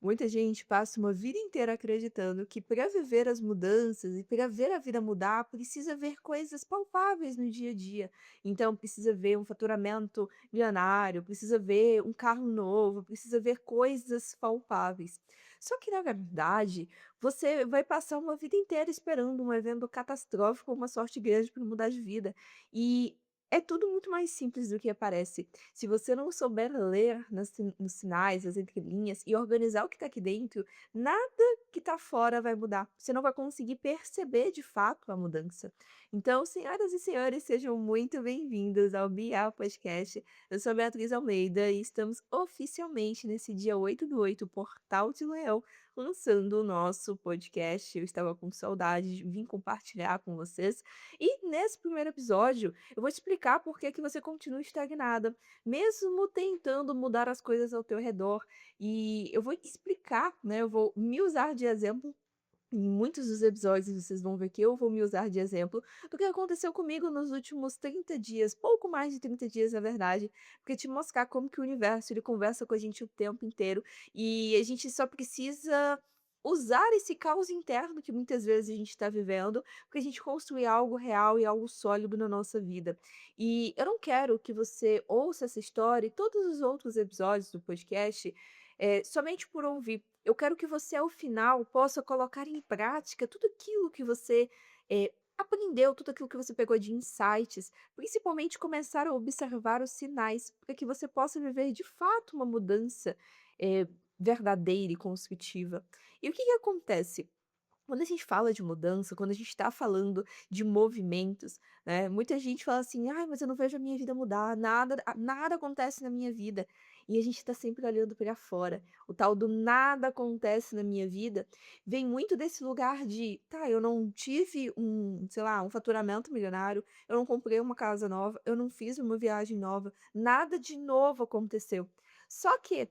Muita gente passa uma vida inteira acreditando que para viver as mudanças e para ver a vida mudar, precisa ver coisas palpáveis no dia a dia. Então, precisa ver um faturamento milionário, precisa ver um carro novo, precisa ver coisas palpáveis. Só que, na verdade, você vai passar uma vida inteira esperando um evento catastrófico, uma sorte grande para mudar de vida. E é tudo muito mais simples do que parece. Se você não souber ler nos sinais, nas entrelinhas e organizar o que está aqui dentro, nada que está fora vai mudar. Você não vai conseguir perceber de fato a mudança. Então, senhoras e senhores, sejam muito bem-vindos ao BIA Podcast. Eu sou a Beatriz Almeida e estamos oficialmente nesse dia 8/8, Portal de Leão, lançando o nosso podcast. Eu estava com saudade de vir compartilhar com vocês. E nesse primeiro episódio, eu vou te explicar por que que você continua estagnada, mesmo tentando mudar as coisas ao teu redor. E eu vou te explicar, né, eu vou me usar de exemplo. Em muitos dos episódios vocês vão ver que eu vou me usar de exemplo do que aconteceu comigo nos últimos 30 dias, pouco mais de 30 dias, na verdade, porque te mostrar como que o universo ele conversa com a gente o tempo inteiro e a gente só precisa usar esse caos interno que muitas vezes a gente está vivendo para a gente construir algo real e algo sólido na nossa vida. E eu não quero que você ouça essa história e todos os outros episódios do podcast somente por ouvir. Eu quero que você, ao final, possa colocar em prática tudo aquilo que você aprendeu, tudo aquilo que você pegou de insights, principalmente começar a observar os sinais, para que você possa viver de fato uma mudança eh, verdadeira e construtiva. E o que que acontece? Quando a gente fala de mudança, quando a gente está falando de movimentos, né, muita gente fala assim: "Ai, mas eu não vejo a minha vida mudar, nada acontece na minha vida". E a gente está sempre olhando para fora. O tal do "nada acontece na minha vida" vem muito desse lugar de: "Tá, eu não tive um, sei lá, um faturamento milionário, eu não comprei uma casa nova, eu não fiz uma viagem nova, nada de novo aconteceu". Só que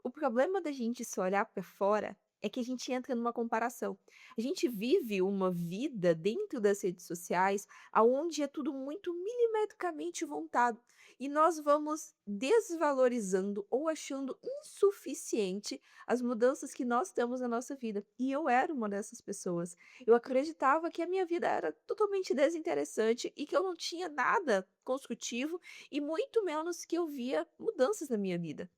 o problema da gente só olhar para fora é que a gente entra numa comparação. A gente vive uma vida dentro das redes sociais, aonde é tudo muito milimetricamente montado, e nós vamos desvalorizando ou achando insuficiente as mudanças que nós temos na nossa vida. E eu era uma dessas pessoas. Eu acreditava que a minha vida era totalmente desinteressante e que eu não tinha nada construtivo e muito menos que eu via mudanças na minha vida.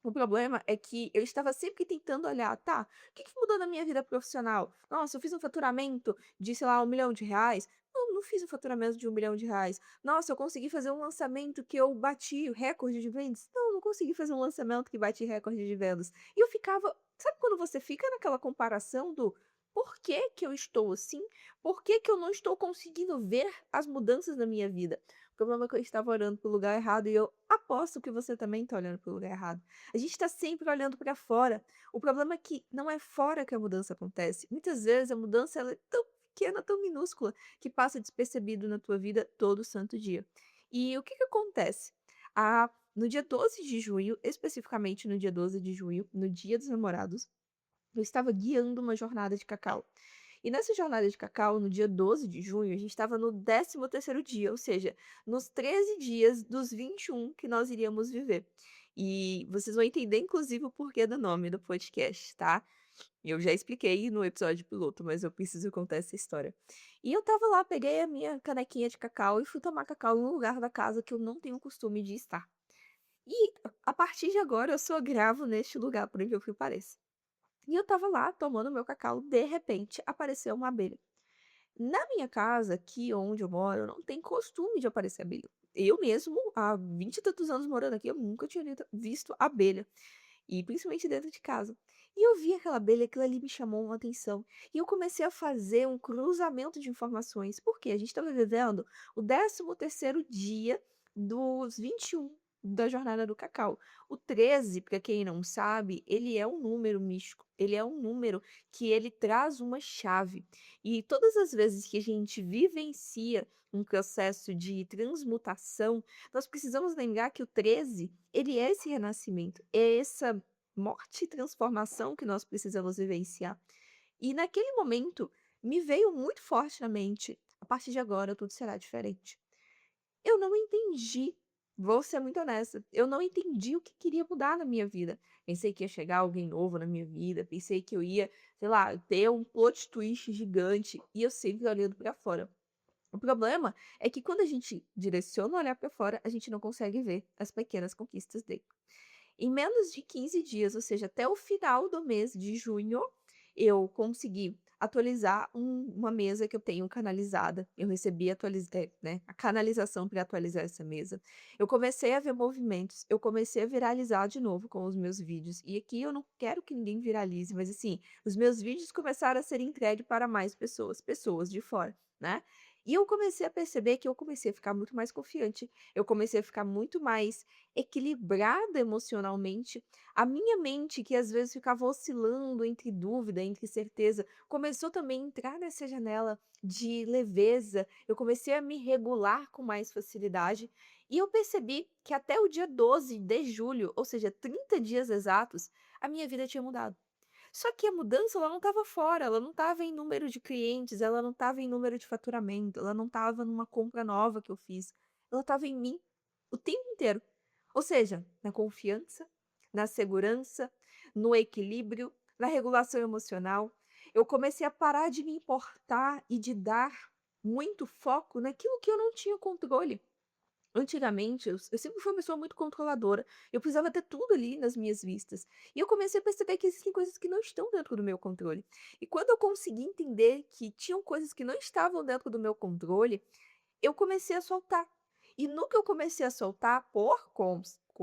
O problema é que eu estava sempre tentando olhar, tá, o que que mudou na minha vida profissional? Nossa, eu fiz um faturamento de, sei lá, R$ 1.000.000. Não, não fiz um faturamento de R$ 1.000.000. Nossa, eu consegui fazer um lançamento que eu bati o recorde de vendas. Não, não consegui fazer um lançamento que bate recorde de vendas. E eu ficava, sabe quando você fica naquela comparação do por que que eu estou assim? Por que que eu não estou conseguindo ver as mudanças na minha vida? O problema é que eu estava olhando para o lugar errado e eu aposto que você também está olhando para o lugar errado. A gente está sempre olhando para fora. O problema é que não é fora que a mudança acontece. Muitas vezes a mudança ela é tão pequena, tão minúscula, que passa despercebido na tua vida todo santo dia. E o que que acontece? No dia 12 de junho, especificamente no dia 12 de junho, no Dia dos Namorados, eu estava guiando uma jornada de cacau. E nessa jornada de cacau, no dia 12 de junho, a gente estava no 13º dia, ou seja, nos 13 dias dos 21 que nós iríamos viver. E vocês vão entender, inclusive, o porquê do nome do podcast, tá? Eu já expliquei no episódio piloto, mas eu preciso contar essa história. E eu estava lá, peguei a minha canequinha de cacau e fui tomar cacau em um lugar da casa que eu não tenho costume de estar. E a partir de agora eu só gravo neste lugar, por incrível que pareça. E eu estava lá tomando meu cacau, de repente apareceu uma abelha. Na minha casa, aqui onde eu moro, não tem costume de aparecer abelha. Eu mesmo, há 20 e tantos anos morando aqui, eu nunca tinha visto abelha. E principalmente dentro de casa. E eu vi aquela abelha, aquilo ali me chamou uma atenção. E eu comecei a fazer um cruzamento de informações. Porque a gente estava vivendo o 13º dia dos 21 da jornada do cacau. O 13, para quem não sabe, ele é um número místico. Ele é um número que ele traz uma chave. E todas as vezes que a gente vivencia um processo de transmutação, nós precisamos lembrar que o 13 ele é esse renascimento, é essa morte e transformação que nós precisamos vivenciar. E naquele momento, me veio muito forte na mente: "A partir de agora tudo será diferente". Eu não entendi, vou ser muito honesta, eu não entendi o que queria mudar na minha vida. pensei que ia chegar alguém novo na minha vida, pensei que eu ia, sei lá, ter um plot twist gigante, e eu sempre olhando pra fora. O problema é que quando a gente direciona o olhar pra fora, a gente não consegue ver as pequenas conquistas dele. Em menos de 15 dias, ou seja, até o final do mês de junho, eu consegui atualizar uma mesa que eu tenho canalizada. Eu recebi né, a canalização para atualizar essa mesa. Eu comecei a ver movimentos, eu comecei a viralizar de novo com os meus vídeos. E aqui eu não quero que ninguém viralize, mas assim, os meus vídeos começaram a ser entregues para mais pessoas, pessoas de fora, né? E eu comecei a perceber que eu comecei a ficar muito mais confiante, eu comecei a ficar muito mais equilibrada emocionalmente. A minha mente, que às vezes ficava oscilando entre dúvida, entre certeza, começou também a entrar nessa janela de leveza. Eu comecei a me regular com mais facilidade. E eu percebi que até o dia 12 de julho, ou seja, 30 dias exatos, a minha vida tinha mudado. Só que a mudança, ela não estava fora, ela não estava em número de clientes, ela não estava em número de faturamento, ela não estava numa compra nova que eu fiz. Ela estava em mim o tempo inteiro. Ou seja, na confiança, na segurança, no equilíbrio, na regulação emocional. Eu comecei a parar de me importar e de dar muito foco naquilo que eu não tinha controle. Antigamente, eu sempre fui uma pessoa muito controladora, eu precisava ter tudo ali nas minhas vistas. E eu comecei a perceber que existem coisas que não estão dentro do meu controle. E quando eu consegui entender que tinham coisas que não estavam dentro do meu controle, eu comecei a soltar. E no que eu comecei a soltar,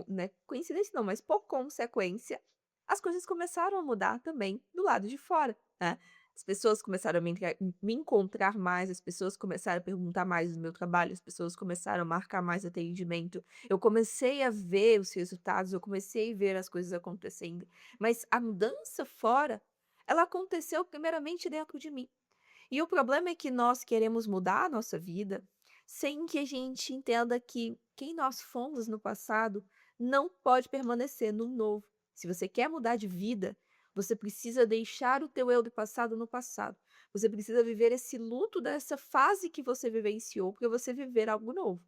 né, coincidência não, mas por consequência, as coisas começaram a mudar também do lado de fora, né. As pessoas começaram a me encontrar mais, as pessoas começaram a perguntar mais do meu trabalho, as pessoas começaram a marcar mais atendimento. Eu comecei a ver os resultados, eu comecei a ver as coisas acontecendo. Mas a mudança fora, ela aconteceu primeiramente dentro de mim. E o problema é que nós queremos mudar a nossa vida sem que a gente entenda que quem nós fomos no passado não pode permanecer no novo. Se você quer mudar de vida, você precisa deixar o teu eu do passado no passado. Você precisa viver esse luto dessa fase que você vivenciou para você viver algo novo.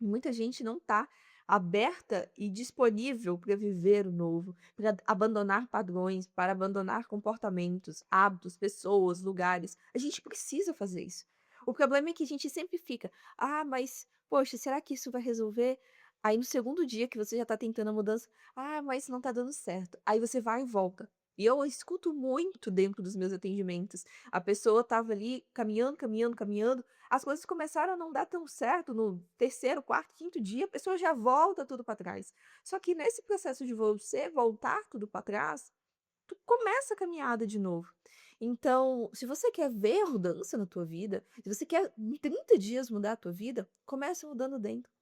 Muita gente não está aberta e disponível para viver o novo, para abandonar padrões, para abandonar comportamentos, hábitos, pessoas, lugares. A gente precisa fazer isso. O problema é que a gente sempre fica: "Ah, mas, poxa, será que isso vai resolver?" Aí no segundo dia que você já está tentando a mudança: "Ah, mas não está dando certo." Aí você vai e volta. E eu escuto muito dentro dos meus atendimentos. A pessoa estava ali caminhando, caminhando, caminhando, as coisas começaram a não dar tão certo no terceiro, quarto, quinto dia, a pessoa já volta tudo para trás. Só que nesse processo de você voltar tudo para trás, tu começa a caminhada de novo. Então, se você quer ver a mudança na tua vida, se você quer em 30 dias mudar a tua vida, comece mudando dentro.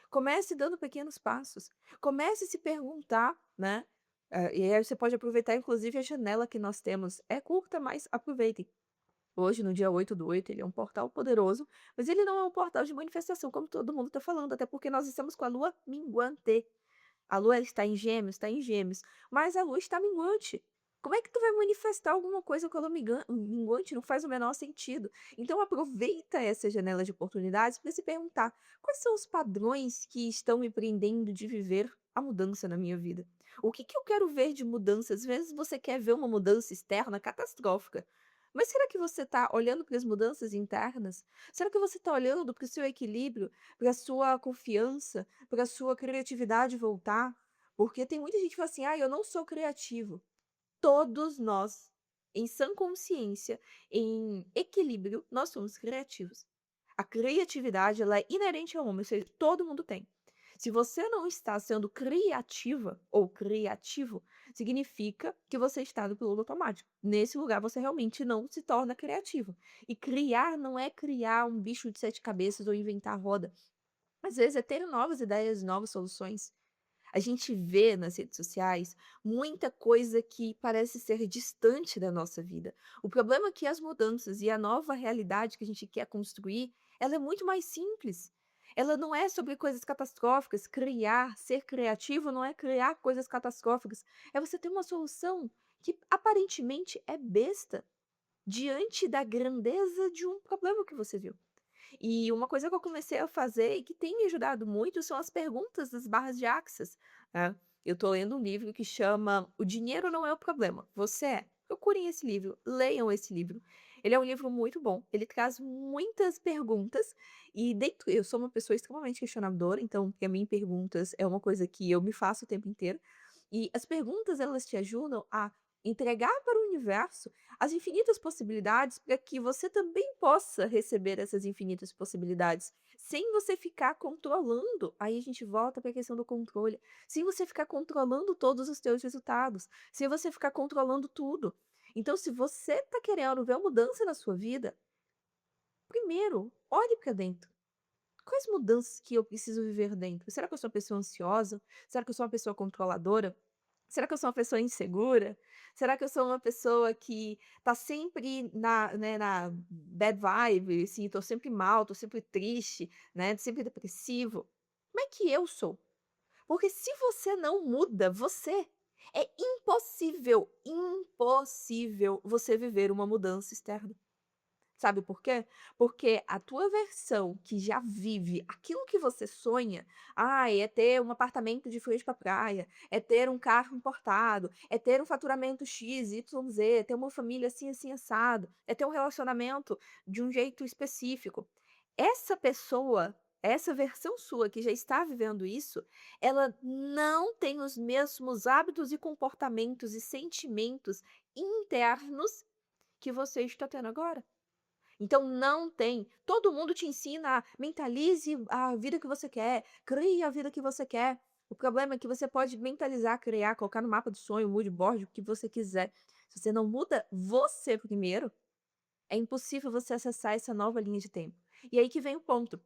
Comece dando pequenos passos. Comece a se perguntar, né? E aí você pode aproveitar, inclusive, a janela que nós temos. É curta, mas aproveitem. Hoje, no dia 8/8, ele é um portal poderoso, mas ele não é um portal de manifestação, como todo mundo está falando, até porque nós estamos com a lua minguante. A lua ela está em Gêmeos, mas a lua está minguante. Como é que tu vai manifestar alguma coisa com a lua minguante? Não faz o menor sentido. Então aproveita essa janela de oportunidades para se perguntar: quais são os padrões que estão me prendendo de viver a mudança na minha vida? O que que eu quero ver de mudança? Às vezes você quer ver uma mudança externa catastrófica. Mas será que você está olhando para as mudanças internas? Será que você está olhando para o seu equilíbrio, para a sua confiança, para a sua criatividade voltar? Porque tem muita gente que fala assim: "Ah, eu não sou criativo." Todos nós, em sã consciência, em equilíbrio, nós somos criativos. A criatividade, ela é inerente ao homem, ou seja, todo mundo tem. Se você não está sendo criativa ou criativo, significa que você está no piloto automático. Nesse lugar, você realmente não se torna criativo. E criar não é criar um bicho de 7 cabeças ou inventar roda. Às vezes é ter novas ideias, novas soluções. A gente vê nas redes sociais muita coisa que parece ser distante da nossa vida. O problema é que as mudanças e a nova realidade que a gente quer construir, ela é muito mais simples. Ela não é sobre coisas catastróficas. Criar, ser criativo não é criar coisas catastróficas. É você ter uma solução que aparentemente é besta diante da grandeza de um problema que você viu. E uma coisa que eu comecei a fazer e que tem me ajudado muito são as perguntas das barras de Axis, né. Eu tô lendo um livro que chama O Dinheiro Não é o Problema, Você é. Procurem esse livro, leiam esse livro. Ele é um livro muito bom, ele traz muitas perguntas e dentro eu sou uma pessoa extremamente questionadora, então para mim perguntas é uma coisa que eu me faço o tempo inteiro, e as perguntas elas te ajudam a entregar para o universo as infinitas possibilidades para que você também possa receber essas infinitas possibilidades, sem você ficar controlando. Aí a gente volta para a questão do controle, sem você ficar controlando todos os teus resultados, sem você ficar controlando tudo. Então, se você está querendo ver uma mudança na sua vida, primeiro, olhe para dentro. Quais mudanças que eu preciso viver dentro? Será que eu sou uma pessoa ansiosa? Será que eu sou uma pessoa controladora? Será que eu sou uma pessoa insegura? Será que eu sou uma pessoa que tá sempre na, né, na bad vibe, assim, tô sempre mal, tô sempre triste, né, sempre depressivo? Como é que eu sou? Porque se você não muda você, é impossível, impossível você viver uma mudança externa. Sabe por quê? Porque a tua versão que já vive aquilo que você sonha, é ter um apartamento de frente pra praia, é ter um carro importado, é ter um faturamento X, Y, Z, é ter uma família assim, assim, assado, é ter um relacionamento de um jeito específico. Essa pessoa, essa versão sua que já está vivendo isso, ela não tem os mesmos hábitos e comportamentos e sentimentos internos que você está tendo agora. Então não tem. Todo mundo te ensina a mentalize a vida que você quer, crie a vida que você quer. O problema é que você pode mentalizar, criar, colocar no mapa do sonho, mood board, o que você quiser. Se você não muda você primeiro, é impossível você acessar essa nova linha de tempo. E aí que vem o ponto.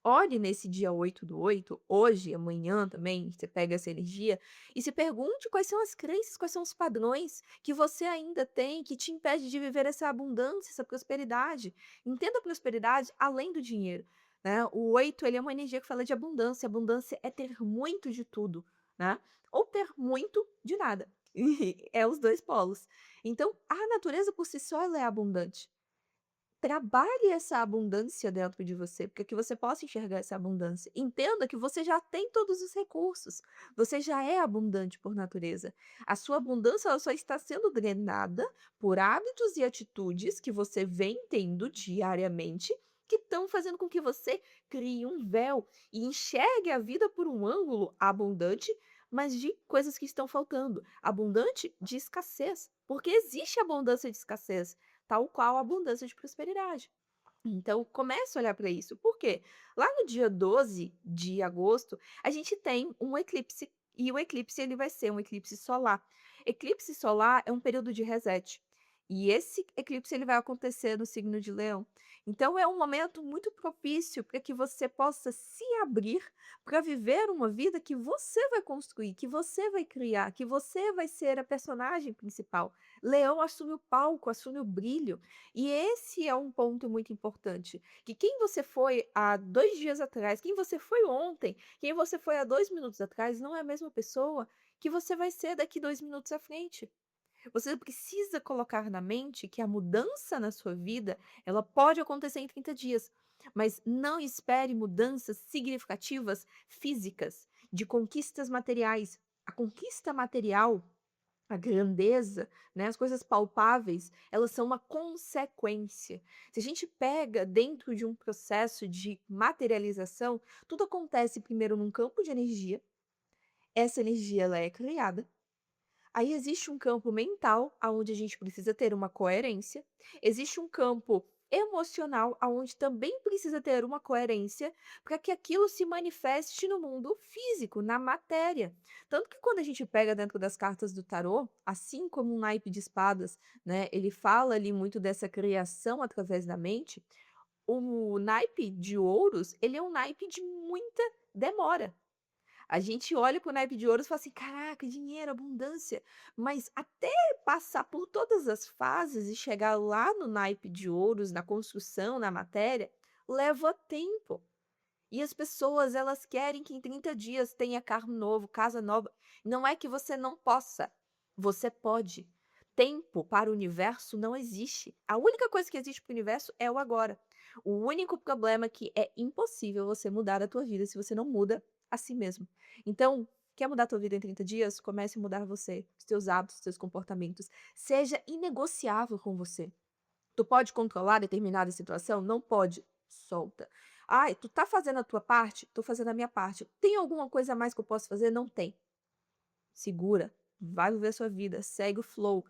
Olhe nesse dia 8/8, hoje, amanhã também, você pega essa energia, e se pergunte quais são as crenças, quais são os padrões que você ainda tem que te impede de viver essa abundância, essa prosperidade. Entenda a prosperidade além do dinheiro, né? O 8 ele é uma energia que fala de abundância. Abundância é ter muito de tudo, né? Ou ter muito de nada. E é os dois polos. Então, a natureza por si só ela é abundante. Trabalhe essa abundância dentro de você, para que você possa enxergar essa abundância. Entenda que você já tem todos os recursos, você já é abundante por natureza. A sua abundância ela só está sendo drenada por hábitos e atitudes que você vem tendo diariamente, que estão fazendo com que você crie um véu e enxergue a vida por um ângulo abundante, mas de coisas que estão faltando. Abundante de escassez, porque existe abundância de escassez tal qual a abundância de prosperidade. Então, comece a olhar para isso. Por quê? Lá no dia 12 de agosto, a gente tem um eclipse, e o eclipse ele vai ser um eclipse solar. Eclipse solar é um período de reset. E esse eclipse ele vai acontecer no signo de Leão. Então é um momento muito propício para que você possa se abrir para viver uma vida que você vai construir, que você vai criar, que você vai ser a personagem principal. Leão assume o palco, assume o brilho. E esse é um ponto muito importante, que quem você foi há 2 dias atrás, quem você foi ontem, quem você foi há 2 minutos atrás, não é a mesma pessoa que você vai ser daqui 2 minutos à frente. Você precisa colocar na mente que a mudança na sua vida, ela pode acontecer em 30 dias, mas não espere mudanças significativas físicas, de conquistas materiais. A conquista material, a grandeza, né, as coisas palpáveis, elas são uma consequência. Se a gente pega dentro de um processo de materialização, tudo acontece primeiro num campo de energia, essa energia ela é criada. Aí existe um campo mental, aonde a gente precisa ter uma coerência, existe um campo emocional, aonde também precisa ter uma coerência, para que aquilo se manifeste no mundo físico, na matéria. Tanto que quando a gente pega dentro das cartas do tarô, assim como um naipe de espadas, né, ele fala ali muito dessa criação através da mente, o naipe de ouros, ele é um naipe de muita demora. A gente olha para o naipe de ouros e fala assim: "Caraca, dinheiro, abundância", mas até passar por todas as fases e chegar lá no naipe de ouros, na construção, na matéria, leva tempo. E as pessoas, elas querem que em 30 dias tenha carro novo, casa nova. Não é que você não possa, você pode. Tempo para o universo não existe. A única coisa que existe para o universo é o agora. O único problema é que é impossível você mudar a tua vida se você não muda a si mesmo. Então, Quer mudar a tua vida em 30 dias? Comece a mudar você, os teus hábitos, os teus comportamentos. Seja inegociável com você. Tu pode controlar determinada situação? Não pode. Solta. Ai, tu tá fazendo a tua parte? Tô fazendo a minha parte. Tem alguma coisa a mais que eu posso fazer? Não tem. Segura, vai viver a sua vida, segue o flow.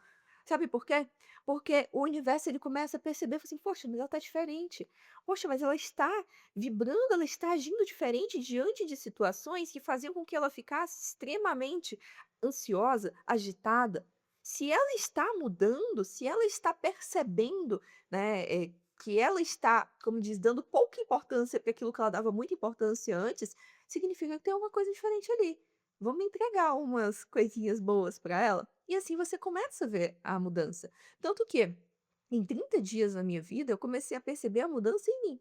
Sabe por quê? Porque o universo ele começa a perceber, fala assim: "Poxa, mas ela tá diferente. Poxa, mas ela está vibrando, ela está agindo diferente diante de situações que faziam com que ela ficasse extremamente ansiosa, agitada". Se ela está mudando, se ela está percebendo, né, que ela está, como diz, dando pouca importância para aquilo que ela dava muita importância antes, significa que tem alguma coisa diferente ali. Vamos entregar umas coisinhas boas para ela, e assim você começa a ver a mudança. Tanto que, em 30 dias na minha vida, eu comecei a perceber a mudança em mim.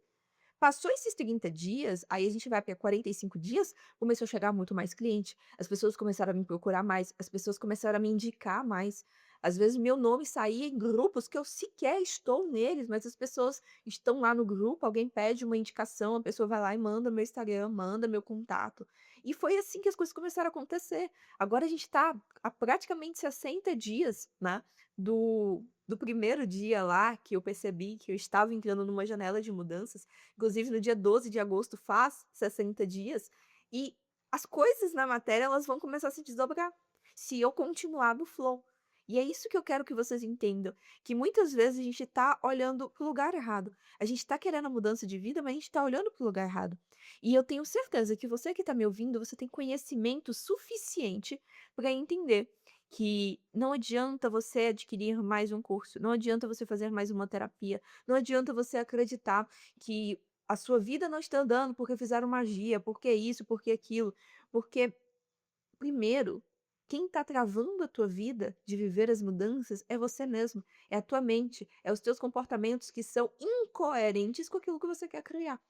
Passou esses 30 dias, aí a gente vai para 45 dias, começou a chegar muito mais cliente, as pessoas começaram a me procurar mais, as pessoas começaram a me indicar mais. Às vezes meu nome saía em grupos que eu sequer estou neles, mas as pessoas estão lá no grupo, alguém pede uma indicação, a pessoa vai lá e manda meu Instagram, manda meu contato. E foi assim que as coisas começaram a acontecer. Agora a gente está há praticamente 60 dias, né, do primeiro dia lá que eu percebi que eu estava entrando numa janela de mudanças. Inclusive no dia 12 de agosto faz 60 dias, e as coisas na matéria elas vão começar a se desdobrar, se eu continuar no flow. E é isso que eu quero que vocês entendam, que muitas vezes a gente tá olhando para o lugar errado. A gente tá querendo a mudança de vida, mas a gente tá olhando para o lugar errado. E eu tenho certeza que você que tá me ouvindo, você tem conhecimento suficiente para entender que não adianta você adquirir mais um curso, não adianta você fazer mais uma terapia, não adianta você acreditar que a sua vida não está andando porque fizeram magia, porque isso, porque aquilo. Porque, primeiro, quem está travando a tua vida de viver as mudanças é você mesmo, é a tua mente, é os teus comportamentos que são incoerentes com aquilo que você quer criar.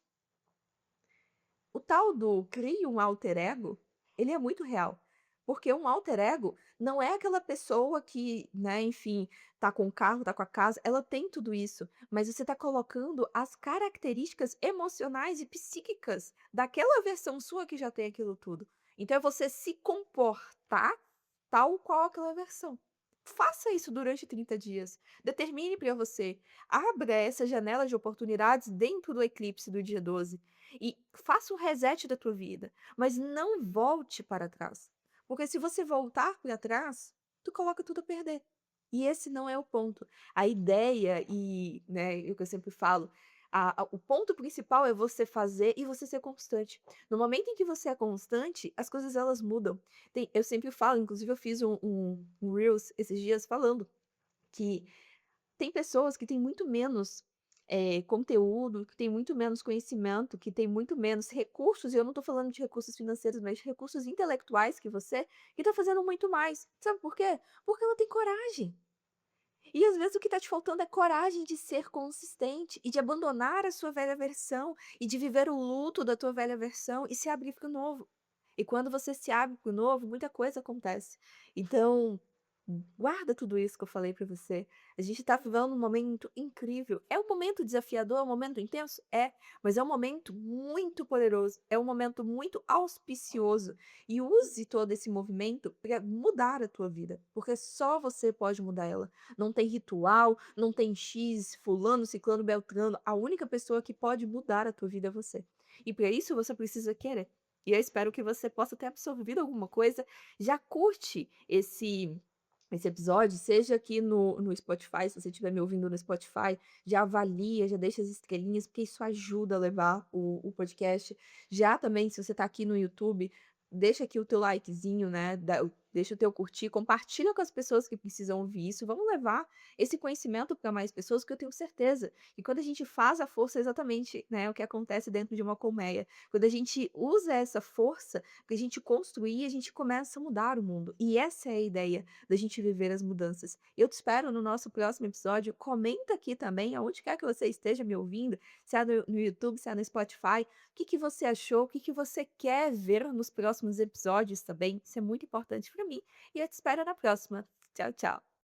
O tal do crie um alter ego, ele é muito real, porque um alter ego não é aquela pessoa que, né, enfim, tá com o carro, tá com a casa, ela tem tudo isso, mas você tá colocando as características emocionais e psíquicas daquela versão sua que já tem aquilo tudo. Então é você se comportar tal qual aquela versão. Faça isso durante 30 dias. Determine para você. Abra essa janela de oportunidades dentro do eclipse do dia 12 e faça um reset da tua vida, mas não volte para trás. Porque se você voltar para trás, tu coloca tudo a perder. E esse não é o ponto. A ideia e, né, o que eu sempre falo, o ponto principal é você fazer e você ser constante. No momento em que você é constante, as coisas elas mudam. Eu sempre falo, inclusive eu fiz um Reels esses dias falando que tem pessoas que têm muito menos, conteúdo, que têm muito menos conhecimento, que têm muito menos recursos, e eu não estou falando de recursos financeiros, mas de recursos intelectuais que você, que está fazendo muito mais. Sabe por quê? Porque ela tem coragem. E às vezes o que está te faltando é coragem de ser consistente e de abandonar a sua velha versão e de viver o luto da tua velha versão e se abrir para o novo. E quando você se abre para o novo, muita coisa acontece. Então, guarda tudo isso que eu falei para você. A gente está vivendo um momento incrível. É um momento desafiador, é um momento intenso? É, mas é um momento muito poderoso, é um momento muito auspicioso. E use todo esse movimento para mudar a tua vida, porque só você pode mudar ela. Não tem ritual, não tem X, fulano, ciclano, beltrano. A única pessoa que pode mudar a tua vida é você. E para isso você precisa querer. E eu espero que você possa ter absorvido alguma coisa. Já curte esse episódio, seja aqui no Spotify, se você estiver me ouvindo no Spotify, já avalia, já deixa as estrelinhas, porque isso ajuda a levar o podcast. Já também, se você está aqui no YouTube, deixa aqui o teu likezinho, né? Deixa o teu curtir, compartilha com as pessoas que precisam ouvir isso. Vamos levar esse conhecimento para mais pessoas, que eu tenho certeza que quando a gente faz a força, é exatamente, né, o que acontece dentro de uma colmeia. Quando a gente usa essa força para a gente construir, a gente começa a mudar o mundo. E essa é a ideia da gente viver as mudanças. Eu te espero no nosso próximo episódio. Comenta aqui também, aonde quer que você esteja me ouvindo, se é no YouTube, se é no Spotify, o que que você achou, o que que você quer ver nos próximos episódios também. Isso é muito importante para mim. E eu te espero na próxima. Tchau, tchau.